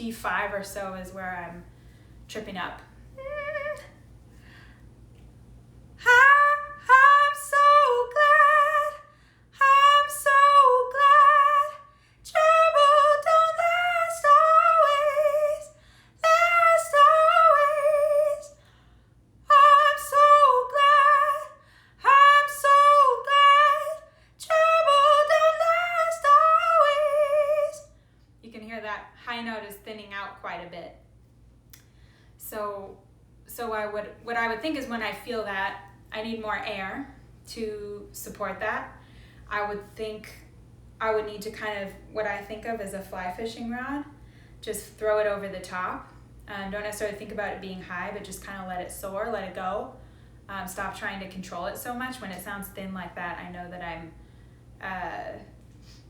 D5 or so is where I'm tripping up. I'm so glad, I'm so glad, trouble don't last always, last always. I'm so glad, trouble don't last always. You can hear that high note is thinning out quite a bit. So what I would think is when I feel that I need more air to support that, I would think I would need to kind of, what I think of as a fly fishing rod, just throw it over the top. Don't necessarily think about it being high, but just kind of let it soar, let it go. Stop trying to control it so much. When it sounds thin like that, I know that I'm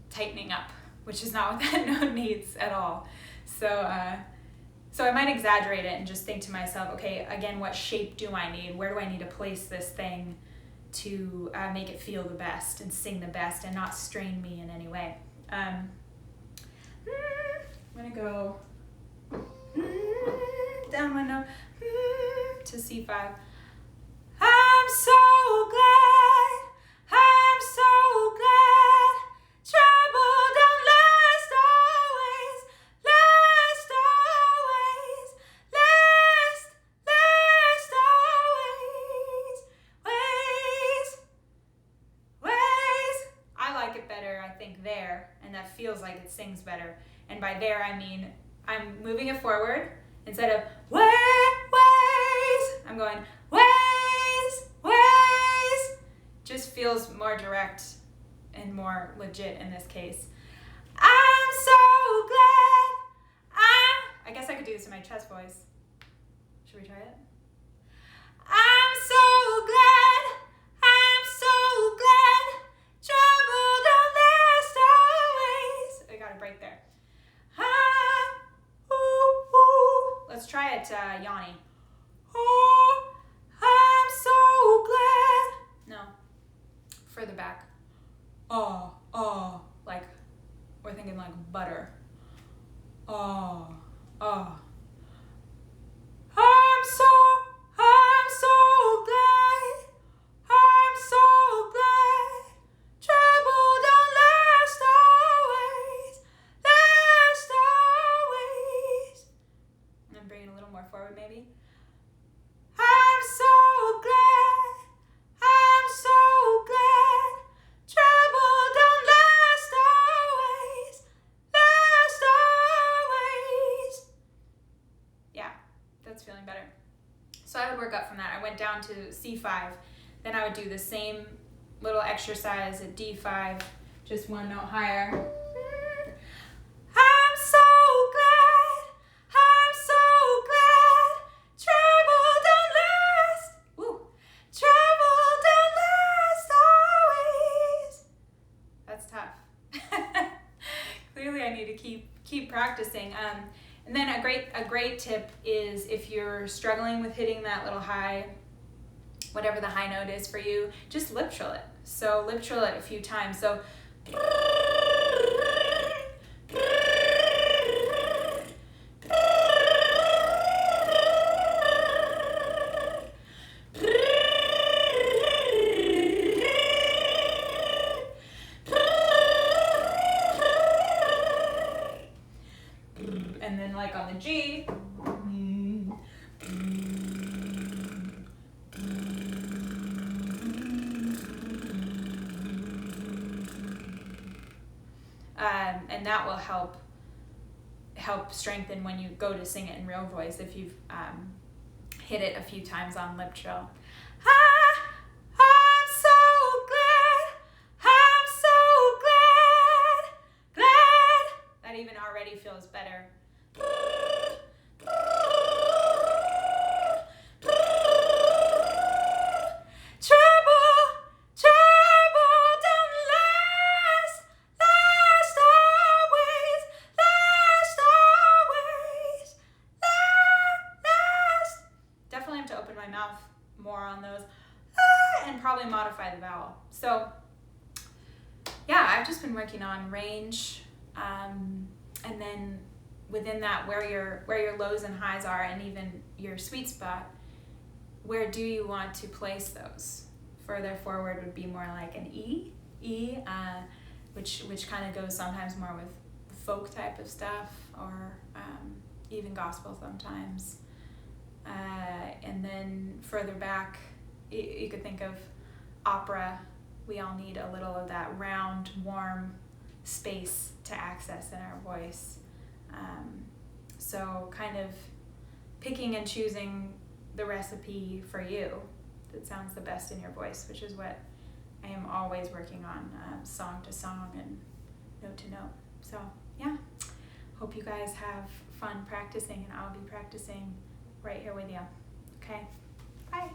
tightening up, which is not what that note needs at all. So I might exaggerate it and just think to myself, okay, again, what shape do I need? Where do I need to place this thing to make it feel the best and sing the best and not strain me in any way? I'm going to go down one note to C5. I'm so glad, I'm so glad, trouble don't last always, last always, last always, ways. I like it better, I think, there, and that feels like it sings better. And by there, I mean I'm moving it forward instead of ways. I'm going ways. Just feels more direct and more legit in this case. I'm so glad. I guess I could do this in my chest voice. Should we try it? I'm so glad. I'm so glad. Trouble don't last always. I got a break there. Let's try it, Yanni. Oh, I'm so glad. No, further back. Oh, like we're thinking like butter. Oh. I'm so glad. I'm so glad. Trouble don't last always. Last always. And bring it a little more forward, maybe. I'm so glad. I'm so glad. Trouble don't last always. Last always. Yeah, that's feeling better. So I would work up from that. I went down to C5. Then I would do the same little exercise at D5, just one note higher. I'm so glad. I'm so glad. Trouble don't last. Woo. Trouble don't last always. That's tough. Clearly I need to keep practicing. And then a great tip is if you're struggling with hitting that little high, whatever the high note is for you, just lip trill it. So lip trill it a few times. So and then like on the G, and that will help strengthen when you go to sing it in real voice if you've hit it a few times on lip trill. I'm so glad. I'm so glad. That even already feels better. Mouth more on those and probably modify the vowel. So yeah, I've just been working on range and then within that, where your lows and highs are, and even your sweet spot, where do you want to place those? Further forward would be more like an E, which kind of goes sometimes more with folk type of stuff, or even gospel sometimes. And then further back, you could think of opera. We all need a little of that round, warm space to access in our voice. So kind of picking and choosing the recipe for you that sounds the best in your voice, which is what I am always working on, song to song and note to note. So yeah, hope you guys have fun practicing, and I'll be practicing right here with you. Okay, bye.